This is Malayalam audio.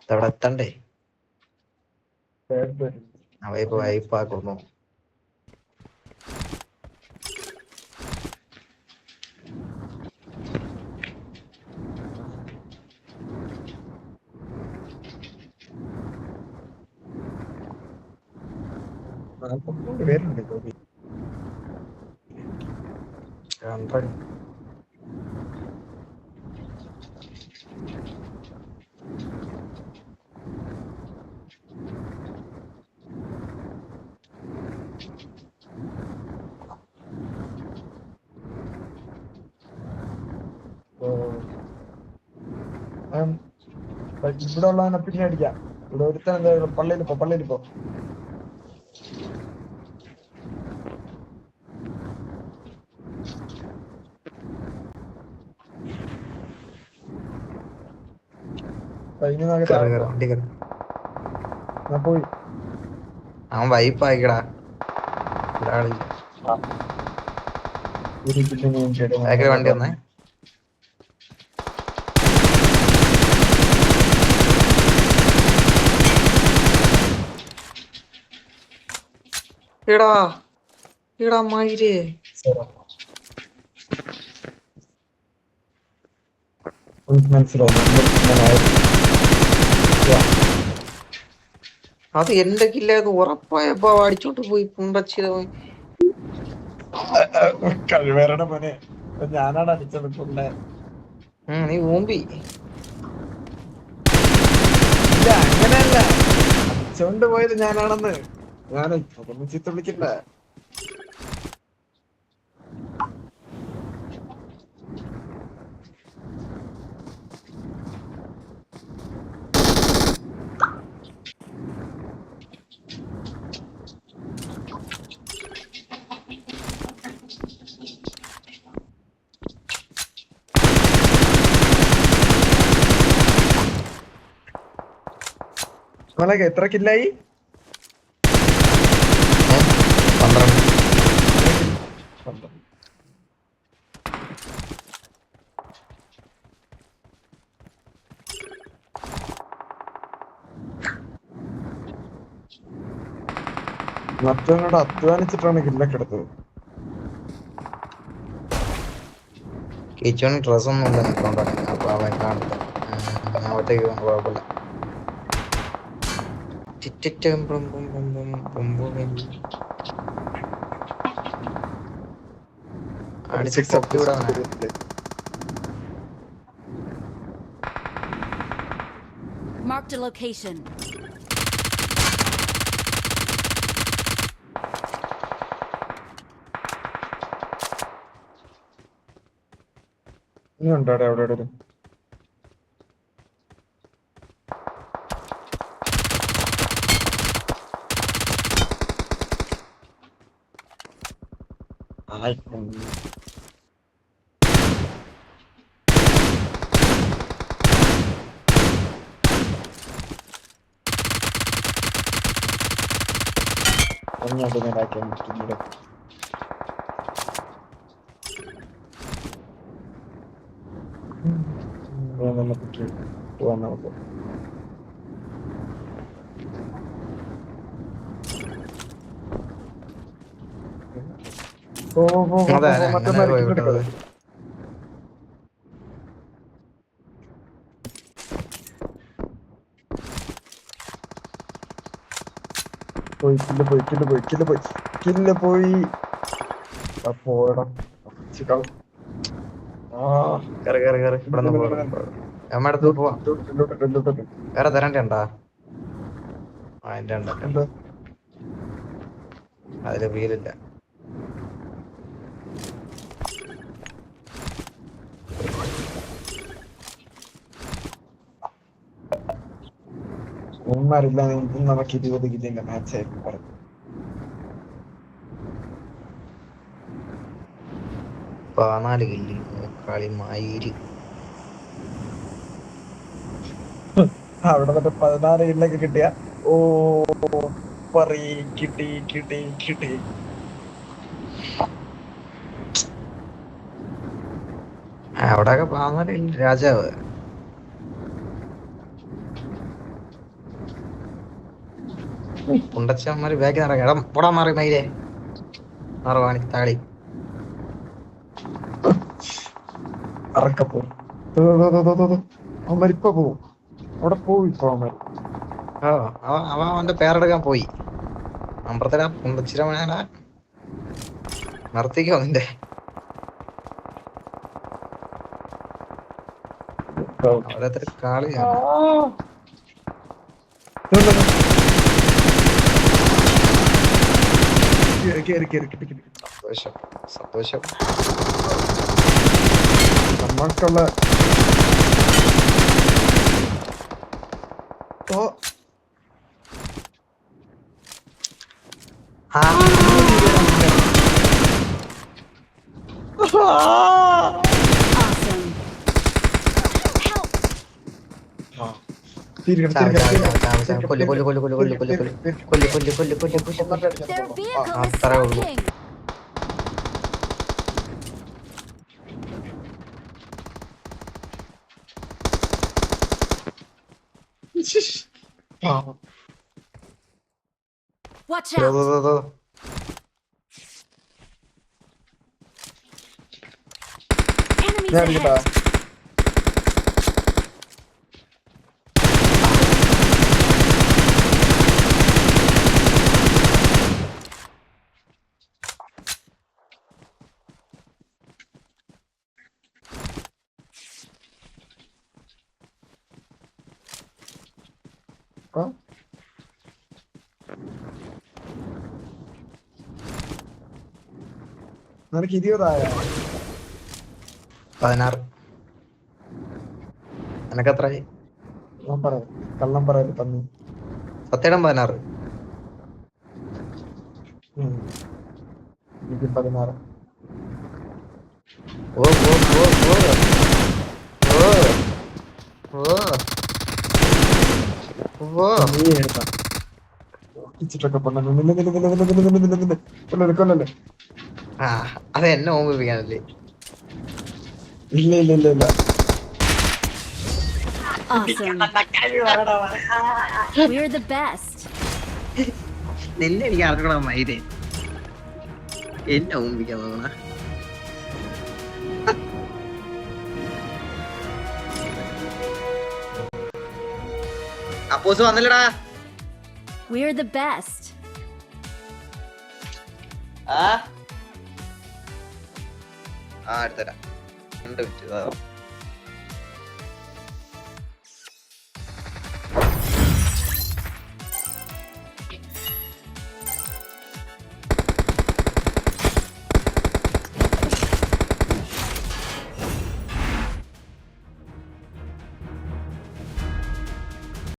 അവിടെ എത്തണ്ടേ? അവയിപ്പോ വൈപ്പാക്കുന്നു. പേരുണ്ട് ഇവിടെ ഉള്ളവനെ പിന്നെ അടിക്കാം. ഇവിടെ ഒരുത്തൻ എന്താ പള്ളിയിലിപ്പോ പോയി. അവൻ വൈപ്പായിക്കടാ. വണ്ടി വന്നേ. എടാ മയിലേ, അത് എന്റെ കില്ലായത് ഉറപ്പായപ്പോ അടിച്ചോണ്ട് പോയി പുണ്ടച്ചിത പോയി. കഴിവേറയുടെ മോനെ, ഞാനാണ് അടിച്ചത് പുള്ളേ. നീ ഊമ്പി. ഇല്ല, അങ്ങനെയല്ല, അടിച്ചോണ്ട് പോയത് ഞാനാണെന്ന്. ഞാൻ അതൊന്നും ചീത്ത വിളിക്കില്ല. എത്ര കില്ലായി? 12. മറ്റവനോട് അധ്വാനിച്ചിട്ടാണ് കില്ലൊക്കെ എടുത്തത്. കിച്ചോന് ഡ്രസ് ഒന്നും ഇല്ല നിൽക്കണ്ട. അപ്പൊ അവൻ കാണുന്നത് ഞാൻ ഒറ്റയ്ക്ക് കുഴപ്പമില്ല. അടിച്ച് പൊക്കി വിടാൻ. Marked a location. ഇനി ഉണ്ടോ അവിടെ? പോയി. വേറെ തരണ്ടാ? അതിന്റെ അതില് വീലില്ല. ഒന്നാരില്ല, നമുക്ക് 20 കില്ലിന്റെ മാച്ച് ആയിരുന്നു പറഞ്ഞു. കില്ലി കളി മയില്. അവിടെ 16 കില്ലൊക്കെ കിട്ടിയ കിട്ടി. അവിടെയൊക്കെ 14 രാജാവ്. കുണ്ടച്ചന്മാര് ബാക്കി നടക്കാം. എടാ പോടാ മാറി മയിലേ മാറുവാണി താളി. അറക്കപ്പോ അവന്മാർ ഇപ്പൊ പോവും. അവിടെ പോവും ഇപ്പൊ അവന്മാർ. ഓ അവൻ അവന്റെ പേരെടുക്കാൻ പോയി. അമ്പലത്തിലാ കുണ്ടച്ചിരമനാ നിർത്തിക്കോ നിന്റെ ഓരോരുത്തർ കാളിയാണ്. സന്തോഷം സന്തോഷം. നമ്മൾക്കുള്ള Awesome. Help! കൊല്ലു കൊല്ലു കൊല്ലു കൊല്ലു കൊല്ലു കൊല്ലു കൊല്ലു കൊല്ലു കൊല്ലു കൊല്ലു കൊല്ലു കൊല്ലു. Their vehicle is അത്രേ ഉള്ളൂ. smoking. Watch out! Enemies ഞാൻ അടിക്കട്ടാ. ahead! ആ? നിനക്ക് 20 16. എനക്കെത്രായി? ഞാൻ പറയാം. കള്ളം പറയാൻ തന്നു. സത്യം 16. എനിക്ക് 16. ഓ ഓ ഓ ഓ ഓ ഓ ഓ. നീ എടുത്താ ഇച്ചിട്ടൊക്കെ കൊല്ലല്ലേ. ആ അത് എന്നെ ഓർമ്മിപ്പിക്കാനല്ലേ. ഇല്ല ഇല്ല ഇല്ല ഇല്ല. Awesome. We're the best. നിന്നെ എനിക്ക് അറിഞ്ഞോളാം മൈരേ. എന്നെ ഓർമ്മിപ്പിക്കാൻ തോന്നണ അപ്പോസ് വന്നില്ലടാ. We're the best. ആ എടുത്തരാ 2 മിനിറ്റ്.